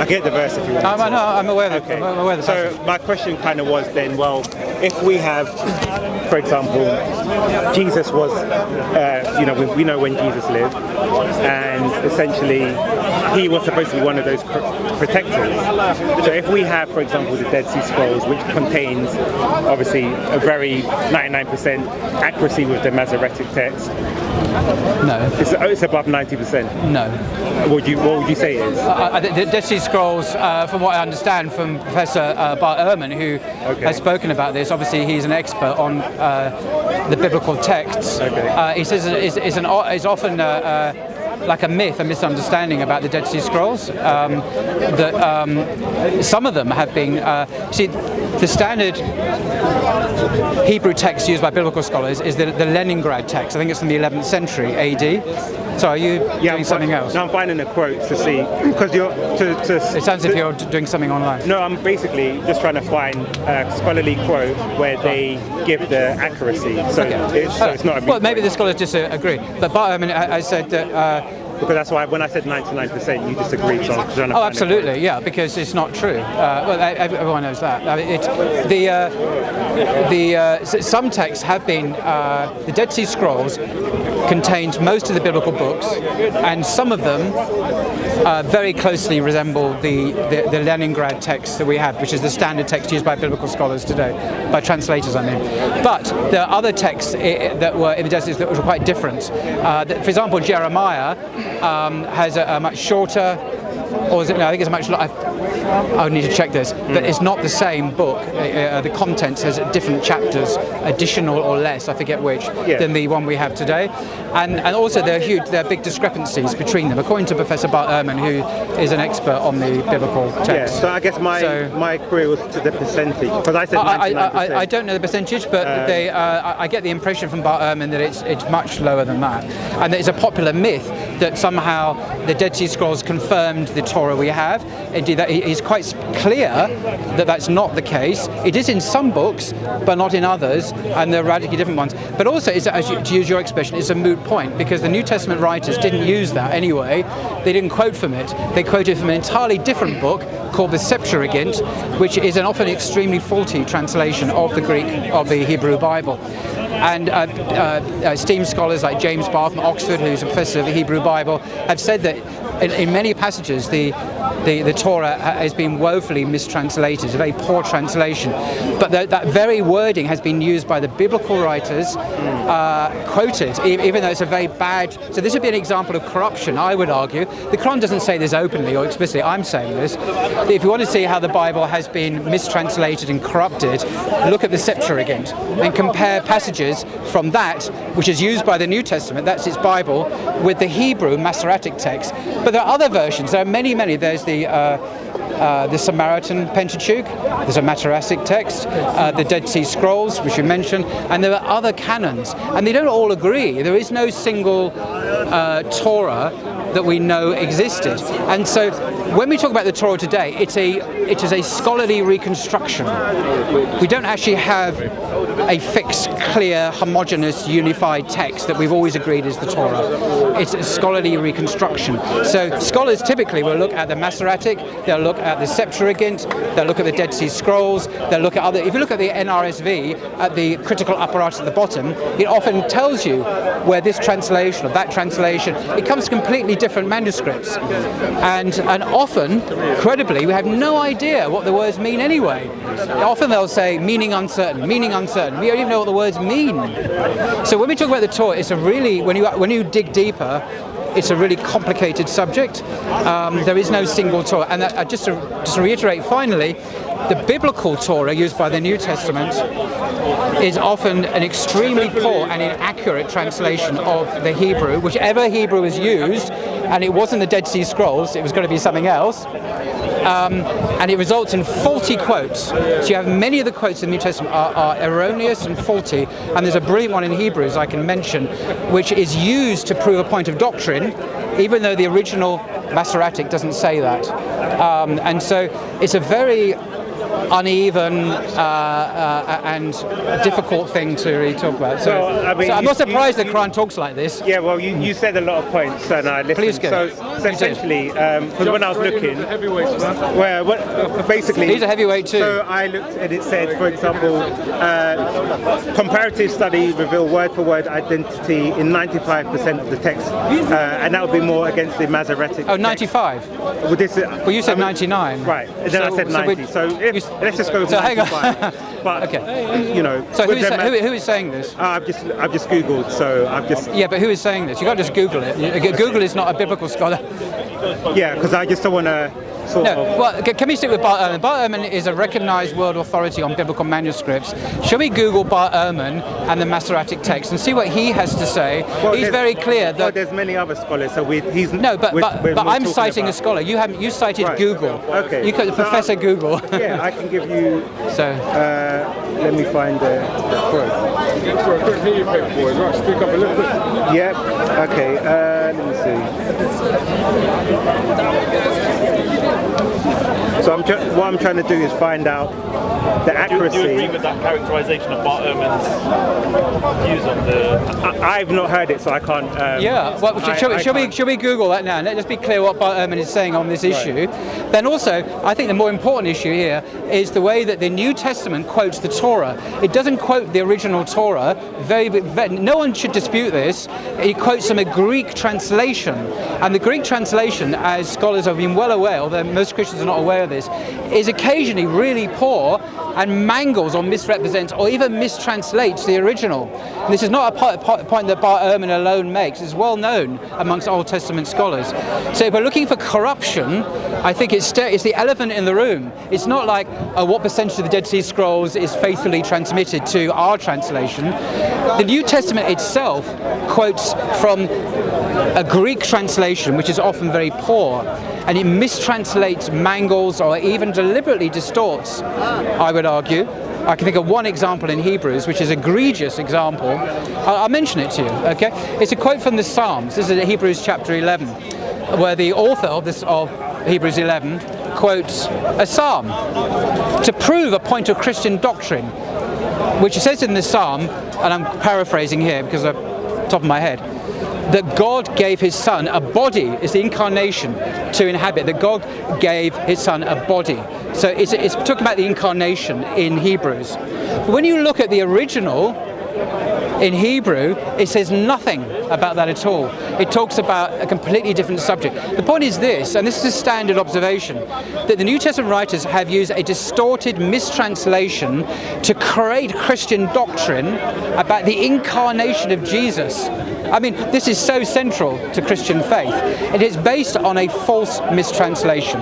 I get the verse if you want. I'm aware of it. Okay. I'm aware of the So my question kind of was then, well, if we have, for example, Jesus was, we know when Jesus lived, and essentially he was supposed to be one of those protectors. So if we have, for example, the Dead Sea Scrolls, which contains obviously a very 99% accuracy with the Masoretic text. No. It's above 90%. No. What would you say it is? The Dead Sea Scrolls, from what I understand from Professor Bart Ehrman, who has spoken about this, obviously he's an expert on the biblical texts. He says it's often like a myth, a misunderstanding about the Dead Sea Scrolls. That some of them have been. The standard Hebrew text used by biblical scholars is the Leningrad text. I think it's from the 11th century AD. So are you doing something else? No, I'm finding a quote to see, because it sounds as if you're doing something online. No, I'm basically just trying to find a scholarly quote where they give the accuracy. So, it's not a big well, maybe the scholars disagree. But I mean, I said that. Because that's why when I said 99%, you disagreed. So oh, absolutely, yeah, because it's not true. Well, everyone knows that. I mean, some texts have been the Dead Sea Scrolls contained most of the biblical books, and some of them very closely resemble the Leningrad text that we have, which is the standard text used by biblical scholars today, by translators, I mean. But there are other texts that were in the Dead Sea that were quite different. For example, Jeremiah has a much shorter, or is it? No, I think it's a much. I would need to check this, but it's not the same book. The contents has different chapters, additional or less, I forget which, than the one we have today. And also there are big discrepancies between them, according to Professor Bart Ehrman, who is an expert on the biblical text. Yeah, so I guess my query was to the percentage, because I said 99%. I don't know the percentage, but I get the impression from Bart Ehrman that it's much lower than that. And it's a popular myth that somehow the Dead Sea Scrolls confirmed the Torah we have. Indeed, that it's quite clear that that's not the case. It is in some books, but not in others, and they're radically different ones. But also, to use your expression, it's a moot point, because the New Testament writers didn't use that anyway. They didn't quote from it. They quoted from an entirely different book called the Septuagint, which is an often extremely faulty translation of the Greek, of the Hebrew Bible. And esteemed scholars like James Barr from Oxford, who's a professor of the Hebrew Bible, have said that in many passages the Torah has been woefully mistranslated. It's a very poor translation. But that very wording has been used by the biblical writers, quoted, even though it's a very bad... So this would be an example of corruption, I would argue. The Quran doesn't say this openly or explicitly. I'm saying this. If you want to see how the Bible has been mistranslated and corrupted, look at the Septuagint and compare passages from that, which is used by the New Testament, that's its Bible, with the Hebrew Masoretic text. But there are other versions. There are many. There's the Samaritan Pentateuch, there's a Masoretic text, the Dead Sea Scrolls, which you mentioned, and there are other canons, and they don't all agree. There is no single Torah that we know existed. And so when we talk about the Torah today, it is a scholarly reconstruction. We don't actually have a fixed, clear, homogeneous, unified text that we've always agreed is the Torah. It's a scholarly reconstruction. So scholars typically will look at the Masoretic, they'll look at the Septuagint, they'll look at the Dead Sea Scrolls, they'll look at other... If you look at the NRSV, at the critical apparatus at the bottom, it often tells you where this translation or that translation, it comes from completely different manuscripts. And often, credibly, we have no idea what the words mean anyway. Often they'll say, meaning uncertain, meaning uncertain. We don't even know what the words mean. So when we talk about the Torah, it's a really, when you dig deeper, it's a really complicated subject. There is no single Torah. And just to reiterate finally, the biblical Torah used by the New Testament is often an extremely poor and inaccurate translation of the Hebrew, whichever Hebrew is used, and it wasn't the Dead Sea Scrolls, it was going to be something else. And it results in faulty quotes. So you have many of the quotes in the New Testament are erroneous and faulty, and there's a brilliant one in Hebrews I can mention, which is used to prove a point of doctrine, even though the original Masoretic doesn't say that. And so it's a very uneven and difficult thing to really talk about. So, Well, I mean, so I'm not surprised the you- Quran talks like this. Yeah, well, you said a lot of points, and I listened. Please go. So essentially, because when I was looking, well, basically, He's a heavyweight too. So I looked and it said, for example, comparative study reveal word-for-word identity in 95% of the text, and that would be more against the Masoretic. Oh, 95. Well, Well, you said 99. Right, and then I said 90. So let's just go with so hang on. 95. But Okay. you know, So with who them- is saying this? I've just googled, so I've just Yeah, but who is saying this? You can't just Google it. Google is not a biblical scholar. yeah, because I just don't want to sort No, of. well, can we stick with Bart Ehrman? Bart Ehrman is a recognized world authority on biblical manuscripts. Shall we Google Bart Ehrman and the Masoretic text and see what he has to say? Well, He's there's- very clear Well, that. there's many other scholars, so he's No, but we're I'm talking citing a about- schower. You haven't. You cited Right. Google. Okay. You could, So Professor Google. Yeah, I can give you. So Let me find the quote. Sorry, I couldn't hear you, Paperboy. Right, speak up a little bit. Yep. Okay. Let me see. So what I'm trying to do is find out the accuracy. Do you agree with that characterization of Bart Ehrman's views on the... I've not heard it, so I can't. yeah. Well, shall we Google that now? Let's be clear what Bart Ehrman is saying on this issue. Then also, I think the more important issue here is the way that the New Testament quotes the Torah. It doesn't quote the original Torah. No one should dispute this. It quotes from a Greek translation, and the Greek translation, as scholars have been well aware, although most Christians are not aware of this, is occasionally really poor and mangles or misrepresents or even mistranslates the original. And this is not a point that Bart Ehrman alone makes. It's well known amongst Old Testament scholars. So if we're looking for corruption, I think it's the elephant in the room. It's not like what percentage of the Dead Sea Scrolls is faithfully transmitted to our translation. The New Testament itself quotes from a Greek translation, which is often very poor, and it mistranslates, mangles, or even deliberately distorts, I would argue. I can think of one example in Hebrews, which is an egregious example. I'll mention it to you, okay? It's a quote from the Psalms. This is Hebrews chapter 11, where the author of Hebrews 11 quotes a psalm to prove a point of Christian doctrine, which says in the psalm, and I'm paraphrasing here because of the top of my head, that God gave his son a body, is the incarnation to inhabit, that God gave his son a body. So it's talking about the incarnation in Hebrews. But when you look at the original in Hebrew, it says nothing about that at all. It talks about a completely different subject. The point is this, and this is a standard observation, that the New Testament writers have used a distorted mistranslation to create Christian doctrine about the incarnation of Jesus. I mean, this is so central to Christian faith. It is based on a false mistranslation.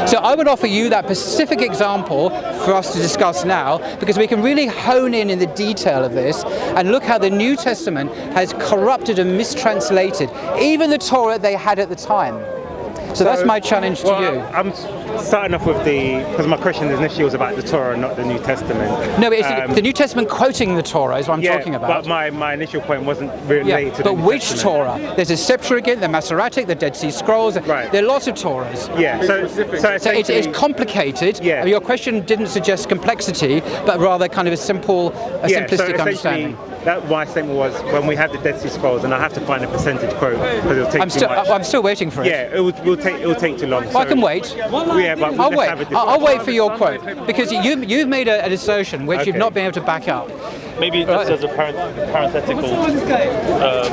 So I would offer you that specific example for us to discuss now, because we can really hone in the detail of this and look how the New Testament has corrupted and mistranslated even the Torah they had at the time. So that's my challenge to you. I'm starting off with because my question initially was about the Torah, not the New Testament. No, but it's the New Testament quoting the Torah is what I'm talking about. But my initial point wasn't related to the but New which Testament. Torah? There's a Septuagint, the Masoretic, the Dead Sea Scrolls. Right. There are lots of Torahs. Yeah, so So it's complicated. Yeah. Your question didn't suggest complexity, but rather kind of a simplistic understanding. That my statement was when we have the Dead Sea Scrolls, and I have to find a percentage quote because it'll take too much. I'm still waiting for it. Yeah, it will take too long. Well, I can wait. Yeah, but I'll let's wait. have a different- I'll wait for your quote because you've made an assertion which you've Okay. not been able to back up. Maybe just as a parenthetical...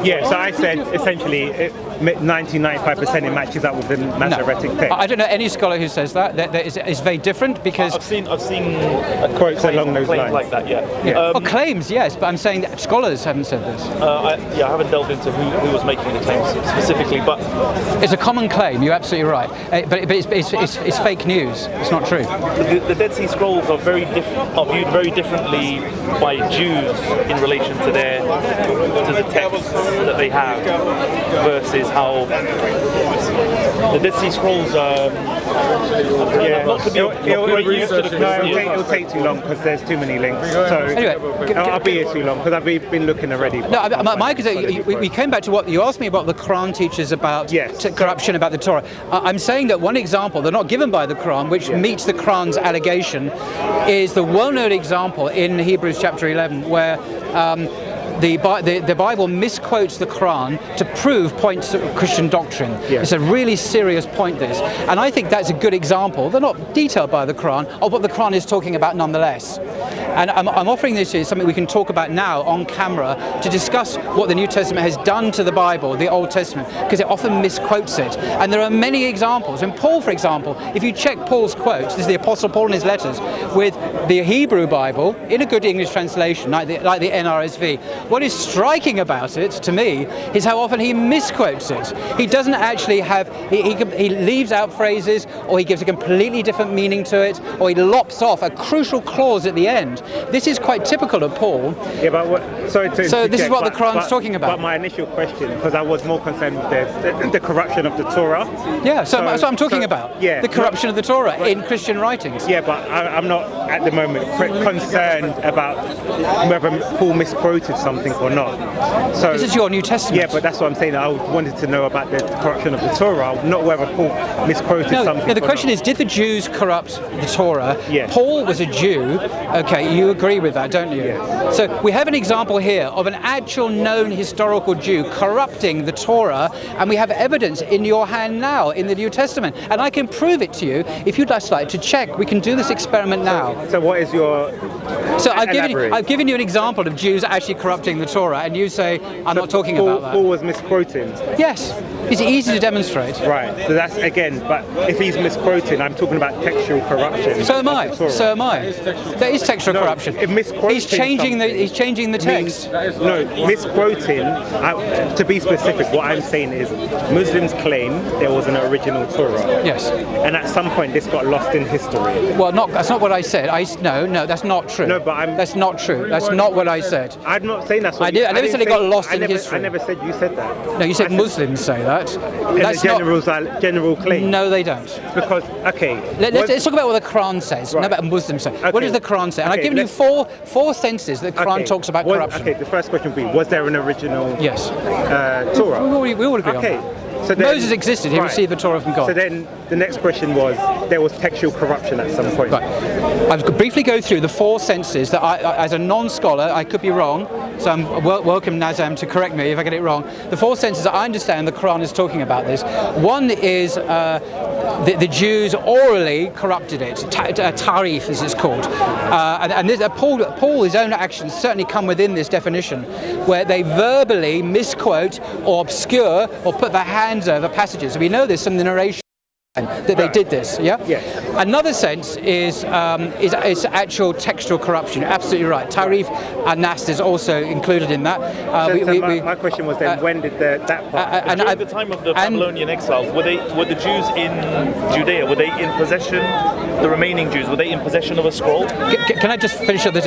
Yeah, so I said essentially 90-95% it matches up with the Masoretic text. I don't know any scholar who says that. That is very different because I've seen Quotes along those claims lines. like that, yeah. claims, yes, but I'm saying that scholars haven't said this. I haven't delved into who was making the claims specifically, but It's a common claim. You're absolutely right, but it's fake news. It's not true. the Dead Sea Scrolls are viewed very differently by Jews Jews in relation to the texts that they have versus how the Dead Sea Scrolls not to be it'll take too long because there's too many links. So Anyway, I'll be here too long because I've been looking already. No, Mike, we came back to what you asked me about the Quran teaches about corruption about the Torah. I'm saying that one example, they're not given by the Quran, which meets the Quran's allegation, is the well-known example in Hebrews chapter 11 where the Bible misquotes the Quran to prove points of Christian doctrine. Yeah. It's a really serious point, this. And I think that's a good example. They're not detailed by the Quran, of what the Quran is talking about nonetheless. And I'm offering this as something we can talk about now on camera to discuss what the New Testament has done to the Bible, the Old Testament, because it often misquotes it. And there are many examples. And Paul, for example, if you check Paul's quotes, this is the Apostle Paul in his letters, with the Hebrew Bible, in a good English translation, like the NRSV, what is striking about it, to me, is how often he misquotes it. He doesn't actually have, he leaves out phrases, or he gives a completely different meaning to it, or he lops off a crucial clause at the end. This is quite typical of Paul. Yeah, but so this is what the Quran's talking about. But my initial question, because I was more concerned with the corruption of the Torah. Yeah, so I'm talking about. Yeah, the corruption of the Torah in Christian writings. Yeah, but I'm not at the moment concerned about whether Paul misquoted something or not. So this is your New Testament. Yeah, but that's what I'm saying. I wanted to know about the corruption of the Torah, not whether Paul misquoted something. No, the question is, did the Jews corrupt the Torah? Yes. Paul was a Jew. Okay, you agree with that, don't you? Yes. So we have an example here of an actual known historical Jew corrupting the Torah, and we have evidence in your hand now in the New Testament. And I can prove it to you if you'd just like to check. We can do this experiment now. So what is your... So I've given you an example of Jews actually corrupting the Torah, and you say, I'm not talking about that. Paul was misquoting. Yes. It's easy to demonstrate. Right. So that's, again, but if he's misquoting, I'm talking about textual corruption. So am I. So am I. There is textual corruption. He's changing the text. No, misquoting, to be specific, what I'm saying is Muslims claim there was an original Torah. Yes. And at some point this got lost in history. Well, that's not what I said. No, that's not true. No, but that's not true. That's not what I said. I'm not saying that's what I did. I never said it got lost in history. I never said you said that. No, you said Muslims say that. That's general claim. No, they don't. Because, okay. Let's talk about what the Quran says, not about Muslims say. Okay. What does the Quran say? And I've given you four senses that the Quran talks about corruption. Okay, the first question would be, was there an original Torah? We all agree on that. So then, Moses existed, he received the Torah from God. So then the next question was, there was textual corruption at some point. Right. I'll briefly go through the four senses that as a non-scholar, I could be wrong, so I'm welcome Nazam to correct me if I get it wrong. The four senses that I understand the Quran is talking about this. One is the Jews orally corrupted it, tarif as it's called. And Paul, his own actions certainly come within this definition, where they verbally misquote or obscure or put their hands over passages. We know this from the narration that they did this. Yeah. Yes. Another sense is actual textual corruption. Absolutely right. Tarif and Nast is also included in that. My question was then, when did that part? During the time of the Babylonian exiles, were the Jews in Judea? Were they in possession? The remaining Jews, were they in possession of a scroll? Can I just finish up this?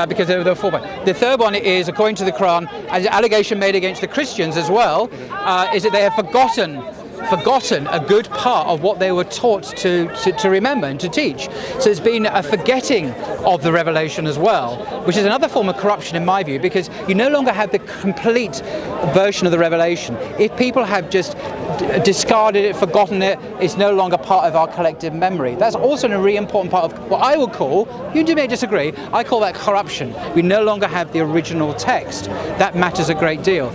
Because there were 4 points. The third one is, according to the Quran, an allegation made against the Christians as well, is that they have forgotten a good part of what they were taught to remember and to teach. So there's been a forgetting of the revelation as well, which is another form of corruption in my view, because you no longer have the complete version of the revelation. If people have just discarded it, forgotten it, it's no longer part of our collective memory. That's also a really important part of what I would call, you may disagree, I call that corruption. We no longer have the original text. That matters a great deal.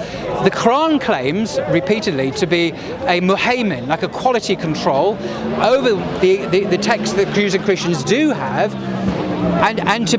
The Quran claims repeatedly to be a muhaymin, like a quality control over the text that Jews and Christians do have, and to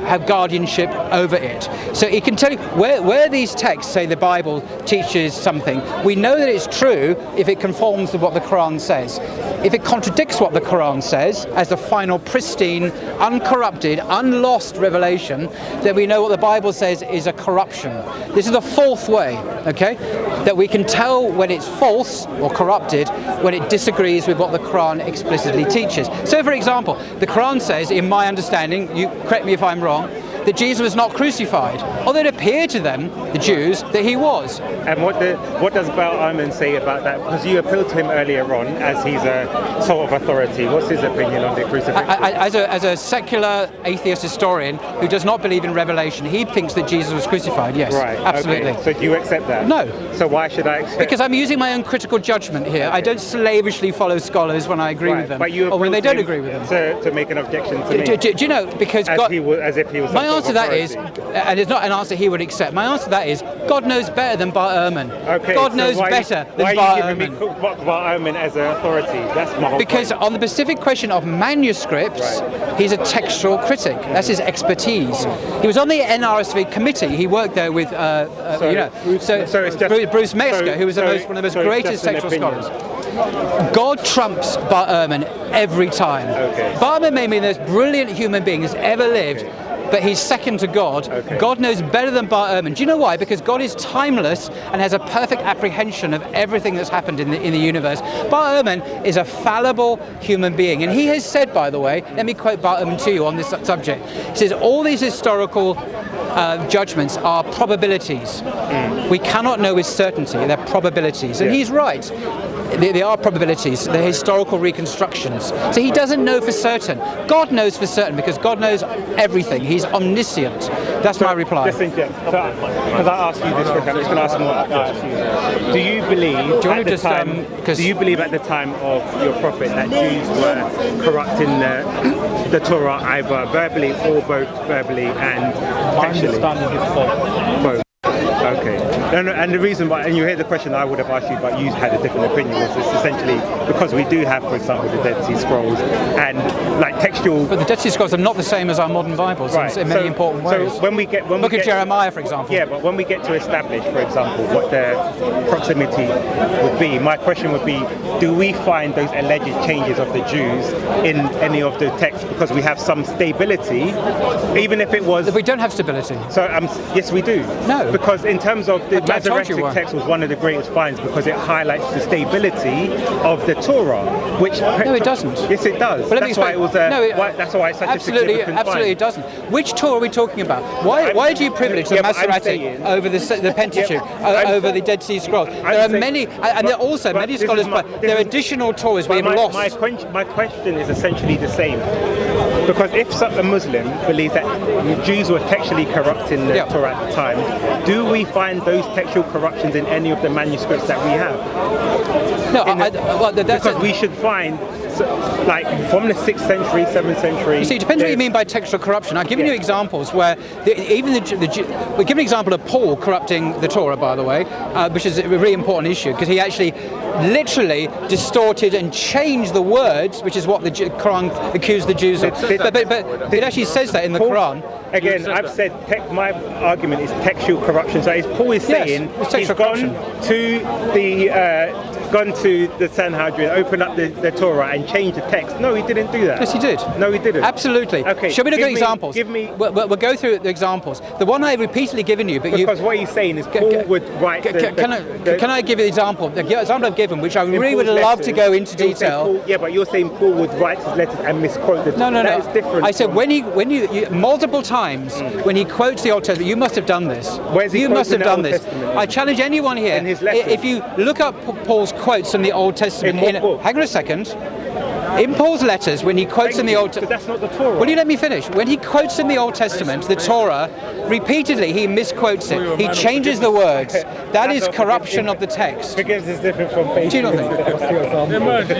have guardianship over it. So it can tell you where these texts say the Bible teaches something. We know that it's true if it conforms with what the Quran says. If it contradicts what the Quran says as the final pristine, uncorrupted, unlost revelation, then we know what the Bible says is a corruption. This is the fourth way, okay, that we can tell when it's false or corrupted when it disagrees with what the Quran explicitly teaches. So for example, the Quran says, in my understanding, you correct me if I'm wrong, wrong, that Jesus was not crucified, although it appeared to them, the Jews, that he was. And what does Balaam say about that? Because you appealed to him earlier on as he's a sort of authority. What's his opinion on the crucifixion? As a secular atheist historian who does not believe in revelation, he thinks that Jesus was crucified, yes. Right, absolutely. Okay. So do you accept that? No. So why should I accept? Because I'm using my own critical judgment here. I don't slavishly follow scholars when I agree with them, but you or when they don't agree with them. To make an objection to me. Do you know, because as if he was my answer to that is, and it's not an answer he would accept, my answer to that is, God knows better than Bar-Ehrman. Okay, God knows better than Bar-Ehrman. Why are you giving me Bar-Ehrman as an authority? That's my whole Because point. on the specific question of manuscripts, he's a textual critic. That's his expertise. He was on the NRSV committee. He worked there with, Bruce Metzger, who was one of the most greatest textual scholars. God trumps Bar-Ehrman every time. Okay. Bar-Ehrman may be the most brilliant human being who's ever lived, but he's second to God. Okay. God knows better than Bar-Ehrman. Do you know why? Because God is timeless and has a perfect apprehension of everything that's happened in the universe. Bar-Ehrman is a fallible human being. And he has said, by the way, let me quote Bar-Ehrman to you on this subject. He says, all these historical judgments are probabilities. We cannot know with certainty. They're probabilities. And he's right. They are probabilities. They're historical reconstructions. So he doesn't know for certain. God knows for certain because God knows everything. He's omniscient. That's my reply. Listen, because I asked you this question, I'm just going to ask more after you. Do you believe at the time of your prophet that Jews were corrupting the Torah either verbally or both verbally and textually? Both. Okay. And the reason why, and you hear the question I would have asked you, but you had a different opinion, was it's essentially because we do have, for example, the Dead Sea Scrolls and like textual. But the Dead Sea Scrolls are not the same as our modern Bibles in many important ways. So when we get look at Jeremiah, for example. Yeah, but when we get to establish, for example, what the proximity would be, my question would be: do we find those alleged changes of the Jews in any of the texts because we have some stability, even if it was? We don't have stability. So yes, we do. No, because in terms of the Masoretic text was one of the greatest finds because it highlights the stability of the Torah, which no, it doesn't. Yes, it does. That's why it was. That's why it's such a significant find. Absolutely, it doesn't. Which Torah are we talking about? Why do you privilege the Masoretic over the Pentateuch, over the Dead Sea Scrolls? There are many, and there are also many scholars, but there are additional Torahs we've lost. My question is essentially the same. Because if a Muslim believes that Jews were textually corrupting the Torah at the time, do we find those textual corruptions in any of the manuscripts that we have? No, because we should find, like, from the 6th century, 7th century. You see, it depends what you mean by textual corruption. I've given you examples where we've given an example of Paul corrupting the Torah, by the way, which is a really important issue because he actually literally distorted and changed the words, which is what the Quran accused the Jews of. But it actually says that in the Quran. Again, I've said my argument is textual corruption. So Paul is saying he's gone to the Sanhedrin, opened up the Torah and changed the text. No, he didn't do that. Yes, he did. No, he didn't. Absolutely. Okay. Shall we look at examples? We'll go through the examples. The one I've repeatedly given you, but because what he's saying is Paul would write. Can I give you the example? The example I've given, which I really would love to go into detail. But you're saying Paul would write his letters and misquote the. No. That is different. I said when you multiple times when he quotes the Old Testament, you must have done this. Where's he? You must have done this. Testament? I challenge anyone here. In his letters. If you look up Paul's quotes from the Old Testament, hang on a second. In Paul's letters, when he quotes in the Old Testament, that's not the Torah. Will you let me finish? When he quotes in the Old Testament, the Torah, repeatedly he misquotes it. He changes the words. That is corruption of the text. Because it's different from faith. Do you not think?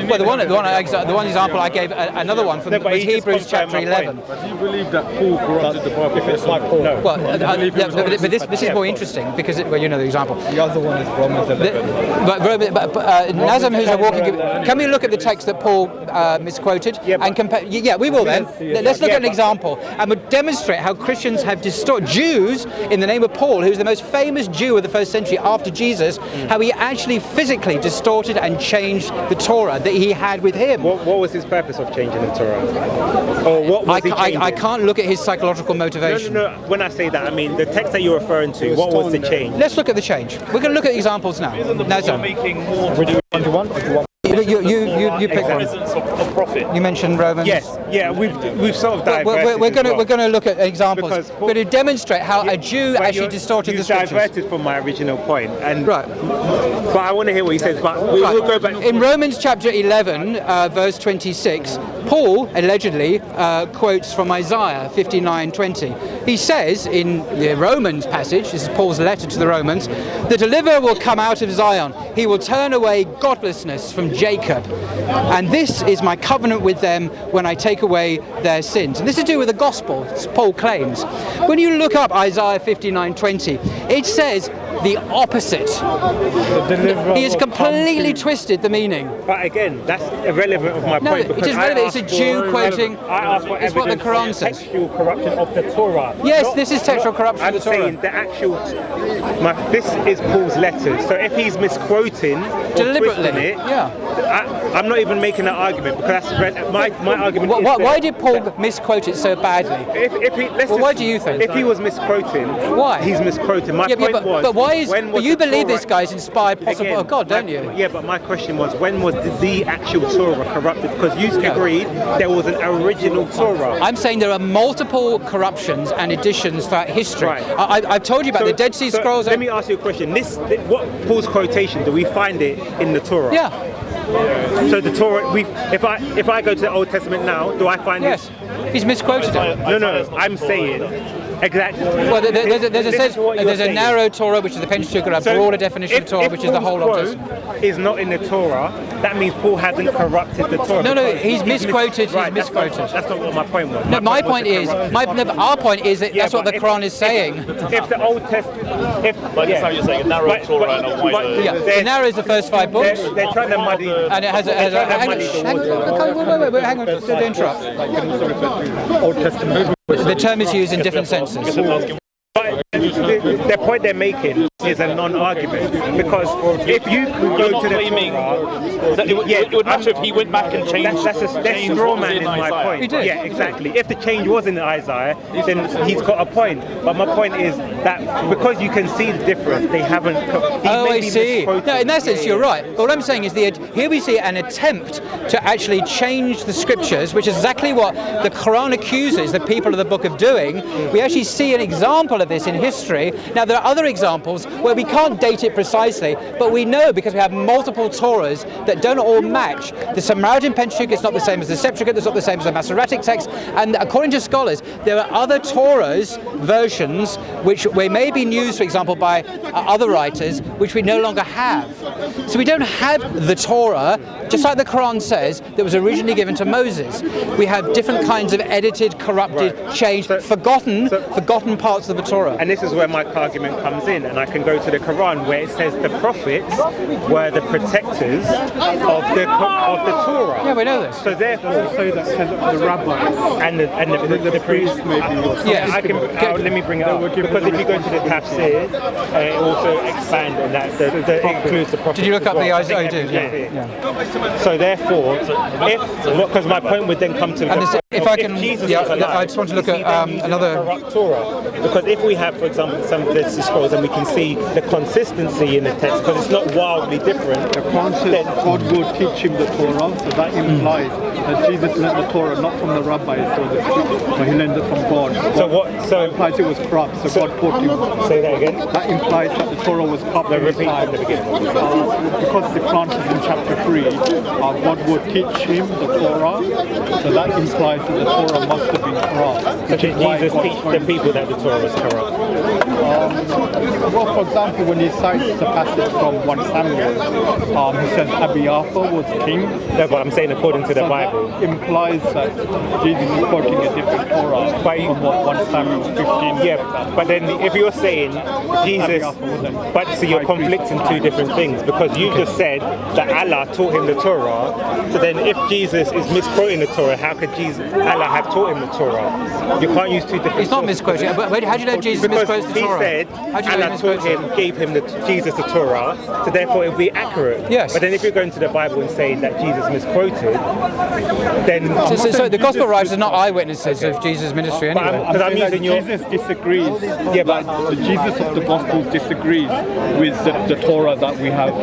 Well, the one example I gave, another one from was Hebrews chapter 11. But do you believe that Paul corrupted the Bible? If it's like Paul. No. Well, but this is more interesting because you know the example. The other one is Romans 11. But Nazam, who's a walking, can we look at the text that Paul misquoted and compare? Yeah, we will then. Let's look at an example and we'll demonstrate how Christians have distorted Jews in the name of Paul, who's the most famous Jew of the first century after Jesus, how he actually physically distorted and changed the Torah that he had with him. What was his purpose of changing the Torah? Or what was he changing? I can't look at his psychological motivation. No. When I say that, I mean the text that you're referring to. What was the change? Let's look at the change. We're going to look at examples now. Nazam. You You pick one. presence of prophet. You mentioned Romans. Yes, yeah, we've sort of diverted. We're going to look at examples. Because We're going to demonstrate how a Jew actually distorted the scriptures. You diverted from my original point, and Right. But I want to hear what he says. But we'll go back. In Romans chapter 11, verse 26, Paul allegedly quotes from Isaiah 59:20. He says in the Romans passage, this is Paul's letter to the Romans, the deliverer will come out of Zion. He will turn away godlessness from Jacob. And this is my covenant with them when I take away their sins. And this is to do with the gospel, as Paul claims. When you look up Isaiah 59:20, it says the opposite. He has completely twisted the meaning. But again, that's irrelevant of my No, point. it is relevant. It's a Jew quoting. I asked for It's what the evidence Quran of says. textual corruption of the Torah. Yes, Not- this is textual not- corruption of the Torah. I'm saying the actual. This is Paul's letter. So if he's misquoting or Deliberately, twisting it, yeah. I'm not even making an argument because that's my argument. Is Why that- did Paul misquote it so badly? If he, let's Well, just- why do you think? If he was misquoting, Why? He's misquoting. My point was. but why is? when But was you the believe Torah- this guy's inspired possible Again, of God, don't you? Yeah, but my question was, when was the actual Torah corrupted? Because you agreed there was an original Torah. I'm saying there are multiple corruptions and additions throughout history. Right. I've told you about the Dead Sea so Scrolls. Let me ask you a question. What Paul's quotation, do we find it in the Torah? Yeah. So the Torah, if I go to the Old Testament now, do I find Yes. He's misquoted it. No, I'm saying exactly. Well, there's a saying. narrow Torah, which is the Pentateuch, and a So broader definition of if- Torah, if which is the Paul's whole Old quote Testament. is not in the Torah, that means Paul hasn't corrupted the Torah. No, because he's misquoted, Right, he's misquoted. That's not what my point was. No, my point was is, to corrupt. our point is that Yeah, that's what the but Quran is saying. If the Old Testament, Like that's how you're saying a narrow Torah and a wider. Yeah, the narrow is the first 5 books, they're trying to muddy. and it has a. They're trying to Hang muddy the water. on, wait, hang on, don't interrupt. Old Testament. The term is used in different senses. But the point they're making is a non-argument because if you could You're go not to the claiming Torah, that it would matter if he went back and changed. that's changed straw what was man in is my Isaiah. point. He did. Yeah, exactly. If the change was in Isaiah, then he's got a point. But my point is that because you can see the difference, they haven't. Oh, I see. No, in that sense, you're right. But what I'm saying is, here we see an attempt to actually change the scriptures, which is exactly what the Quran accuses the people of the book of doing. We actually see an example of this in history. Now, there are other examples where we can't date it precisely, but we know because we have multiple Torahs that don't all match. The Samaritan Pentateuch is not the same as the Septuagint, it's not the same as the Masoretic text, and according to scholars, there are other Torahs versions which may be used, for example, by other writers, which we no longer have. So we don't have the Torah, just like the Quran says, that was originally given to Moses. We have different kinds of edited, corrupted, changed, forgotten parts of the Torah. And this is where my argument comes in, and I can go to the Quran where it says the prophets were the protectors of the Torah. Yeah, we know this. So therefore, Say that says the rabbis and the priests. maybe. Yes. Let me bring it up because if you go to the tafsir, it also expands on that. It includes the prophets. Did you look as up well. the I eyes? think Oh, you did. everything. Yeah. So therefore, because my point would then come to And if I can, Jesus yeah, was alive, I just want to look is he at then using another. the corrupt Torah, because if we have, for example, some of the scrolls and we can see the consistency in the text, because it's not wildly different. The Quran says God will teach him the Torah, so that implies that Jesus learned the Torah not from the rabbis, but he learned it from God. So what? So Implies it was corrupt, so God taught him. say that again. That implies that the Torah was corrupt. No, in his repeat time. from the beginning. Because the Quran says in chapter 3, God would teach him the Torah, so that implies that the Torah must have been corrupt. So which did is why Jesus God teach the told him- people that the Torah was corrupt? Well, for example, when he cites the passage from 1 Samuel, he says Abiathar was king. No, but I'm saying according to the So Bible. that implies that Jesus is quoting a different Torah from what 1 Samuel 15. Yeah, but then if you're saying Jesus, but so you're conflicting two different things because you just said that Allah taught him the Torah. So then if Jesus is misquoting the Torah, how could Allah have taught him the Torah? You can't use two different. It's not sources. misquoting. But how do you know Jesus misquotes the Torah? said How do you know Allah he taught misquoted? him, gave him Jesus the Torah, so therefore it would be accurate. Yes. But then if you're going to the Bible and saying that Jesus misquoted, then So the gospel writers are not eyewitnesses of Jesus' ministry But anyway. because I'm using your Jesus disagrees. Yeah, but The Jesus of the Gospels disagrees with the Torah that we have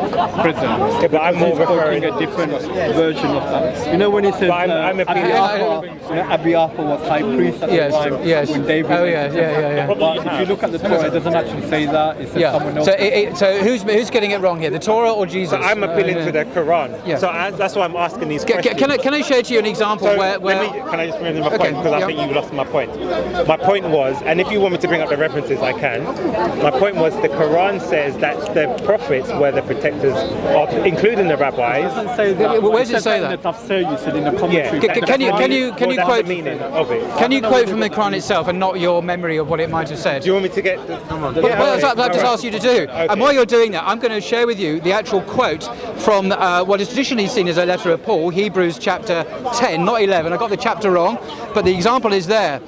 present. Yeah, but I'm more He's quoting referring- a different version of that. You know when he says But I'm appealing- Abiathar was high priest at Yes, the time yes. when David. Oh, yeah. But if you look at the Torah, it doesn't actually say that. It says someone else. So who's getting it wrong here, the Torah or Jesus? So I'm appealing to the Quran. Yeah. So that's why I'm asking these questions. Can I share to you an example So where can I just finish my Okay, point? Because I yeah. think you lost my point. My point was, and if you want me to bring up the references, I can. My point was the Quran says that the prophets were the protectors of, including the rabbis. Say that. Where does it said say in that? the Tafsir, you said in the commentary. Yeah. Can you That's quote the meaning of it? Can you quote from the Quran itself and not your memory of what it might have said? Do you want me to get? Well, that's what I've just asked you to do. And while you're doing that, I'm going to share with you the actual quote from what is traditionally seen as a letter of Paul, Hebrews chapter 10, not 11. I got the chapter wrong, but the example is there.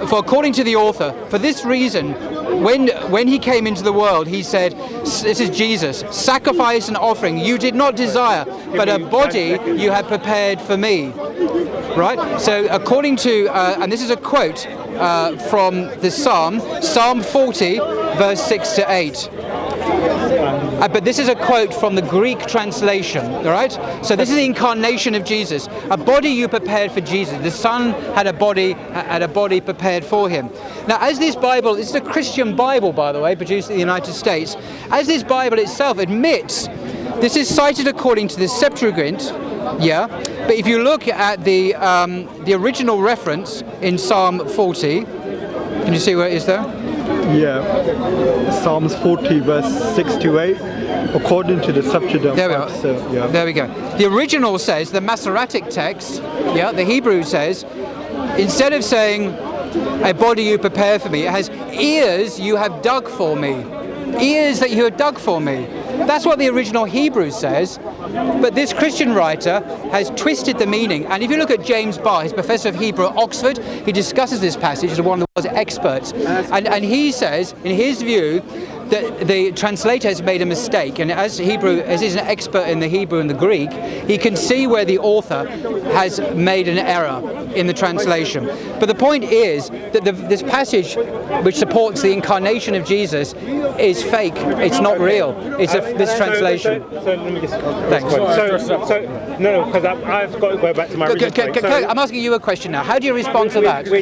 For according to the author, for this reason, when he came into the world, he said, this is Jesus, sacrifice and offering you did not desire, but a body you had prepared for me. Right? So according to, and this is a quote from the Psalm 40, verse 6 to 8. But this is a quote from the Greek translation, all right? So this is the incarnation of Jesus. A body you prepared for Jesus. The Son had a body prepared for him. Now, as this Bible, this is a Christian Bible, by the way, produced in the United States. As this Bible itself admits, this is cited according to the Septuagint, yeah. But if you look at the original reference in Psalm 40, can you see where it is there? Yeah, Psalms 40 verse 6 to 8, according to the Septuagint. There we are. Yeah. There we go. The original says, the Masoretic text, yeah, the Hebrew says, instead of saying, a body you prepare for me, it has ears you have dug for me. Ears that you have dug for me. That's what the original Hebrew says, but this Christian writer has twisted the meaning. And if you look at James Barr, he's professor of Hebrew at Oxford, he discusses this passage as one of the world's experts. And he says, in his view, that the translator has made a mistake, and as he's an expert in the Hebrew and the Greek, he can see where the author has made an error in the translation. But the point is that this passage, which supports the incarnation of Jesus, is fake. It's not real. It's this translation. So let me just. Thanks. No, because I've got to go back to my original point. I'm asking you a question now. How do you respond to that? We're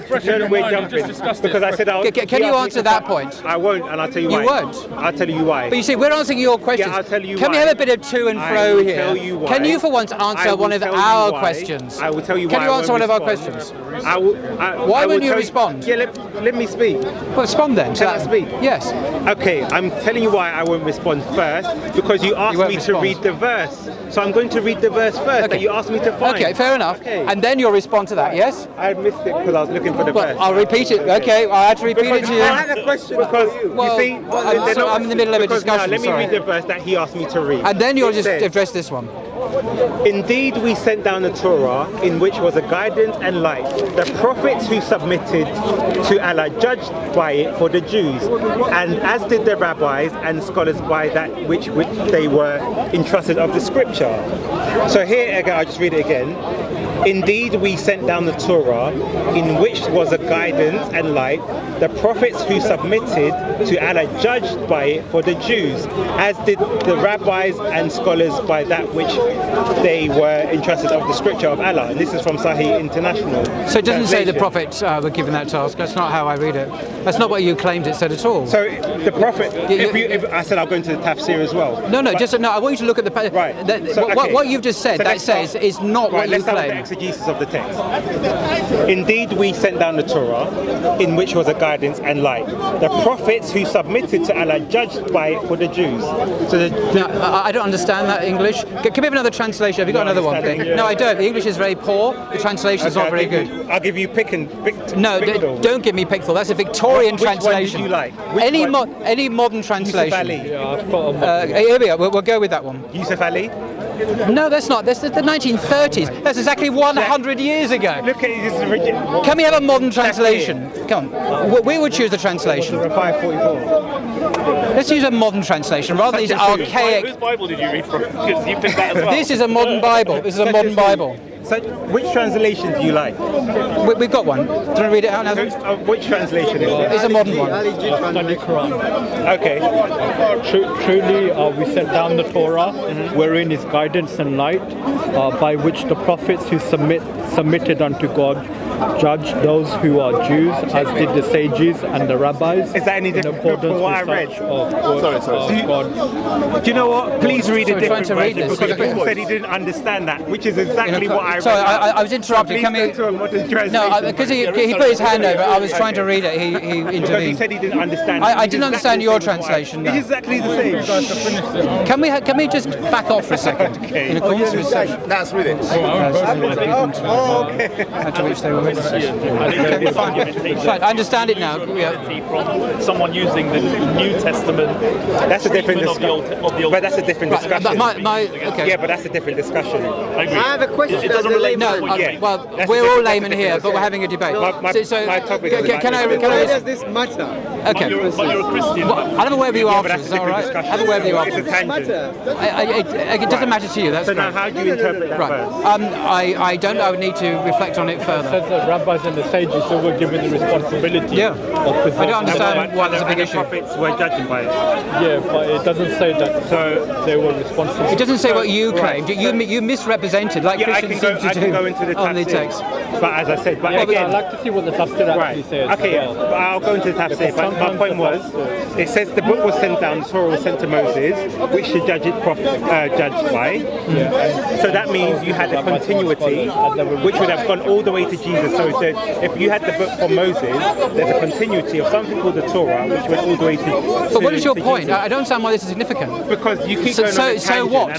jumping because I said I'll. Can you answer that point? I won't, and I'll tell you why. You won't? I'll tell you why. But you see, we're answering your questions. Yeah, I'll tell you Can we why. have a bit of to and I fro will here? tell you why. Can you for once answer one of our questions? I will tell you Can why. you I answer won't one of our respond. questions? Why won't you respond? Yeah, let me speak. Well, respond then. Can I speak? Yes. Okay, I'm telling you why I won't respond first, because you asked won't me respond. to read the verse. So I'm going to read the verse first that you asked me to find. Okay, fair enough. Okay. And then you'll respond to that, yes? I missed it because I was looking for the verse. Well, I'll repeat it. Okay, I had to repeat it to you. I had a question because Well, you see, I'm in the middle of a because now, discussion, let me sorry. read the verse that he asked me to read. And then you'll It just says, address this one. Indeed, we sent down the Torah, in which was a guidance and light. The prophets who submitted to Allah judged by it for the Jews, and as did the rabbis and scholars by that which they were entrusted of the scripture. So here again, I'll just read it again. Indeed, we sent down the Torah, in which was a guidance and light. The prophets who submitted to Allah judged by it for the Jews, as did the rabbis and scholars by that which they were entrusted of the scripture of Allah. And this is from Sahih International. So it doesn't say the Translation. prophets were given that task. That's not how I read it. That's not what you claimed it said at all. So the prophet, You- if I said I'll go into the tafsir as well. No, But- no. I want you to look at the Right. So, okay. what you've just said. So That let's start- says is not Right, what you let's start with the claim. exegesis of the text. Indeed, we sent down the Torah, in which was a guidance and light. The prophets who submitted to Allah judged by it for the Jews. So Now, I don't understand that English. Can we have another translation? Have you got No, another one? understand English. No, I don't. The English is very poor. The translation is not very good. I'll give you pick. No, don't give me Pickthall. That's a Victorian Which one did translation. you like? Which Any one? any modern Yusuf translation. Ali. Yeah, I've got a Here we are. We'll go with that one. Yusuf Ali. No, that's not. That's the 1930s. That's exactly 100 years ago. Look at this original. Can we have a modern translation? Come on. We would choose the translation. 544. Let's use a modern translation rather than these archaic. Whose Bible did you read from? Because you picked that as well. This is a modern Bible. This is a modern Bible. So, which translation do you like? We've got one. Do you want to read it out now? Which translation is it? It's a modern one. Study Quran. Okay. Truly, we set down the Torah, wherein is guidance and light, by which the prophets who submitted unto God judge those who are Jews, as did the sages and the rabbis. Is that any different from what I read? Sorry. Do you know what? Please read a Sorry, trying different to read version this. because Paul said he didn't understand that, which is exactly what I read. Sorry, I was interrupted. Please Can we? go to a modern translation. No, because he put his hand over. I was trying to read it. He Because he intervened. said he didn't understand. I It's didn't understand exactly your the same as what I- translation, no. It's exactly the same. Can we just back off for a second? Okay. In accordance with That's with it. to which they were witnesses. Fine, I understand it now. Yeah. From someone using the New Testament. That's a different treatment of the Old discussion. But that's a different discussion. Okay. Yeah, but that's a different discussion. I agree. I have a question. It doesn't relate. No, Yeah. well, That's we're a all different- laymen that's a here, different but we're having a debate. My topic is can I? Why does this matter? Okay. But you're a Christian. Well, I have a word with you Yeah, but afterwards. that's a Is that all different right? discussion. Have a word with you It's a afterwards. tangent. It doesn't matter to you. That's So now, great. how do you interpret that Right. verse? I don't know. I would need to reflect on it further. Says the rabbis and the sages who were given the responsibility Yeah. of preserving. I don't understand why there's a big the issue. prophets were judging by it. Yeah, but it doesn't say that they were responsible. It doesn't say what you claimed. You misrepresented, like Yeah, I Christians can go. seem I to can do go into the on the tafsir. text. But as I said, but I'd again, like to see what the tafsir actually right. says. Okay, as well. but I'll go into the tafsir. But my sometimes point the was, it says the book was sent down, the Torah was sent to Moses, which the judge judged by. So that means you had a continuity, which would have gone all the way to Jesus. So if you had the book from Moses, there's a continuity of something called the Torah, which went all the way to. But what is your point? Jesus. I don't understand why this is significant. Because you keep So- going so- on a so tangent, what? and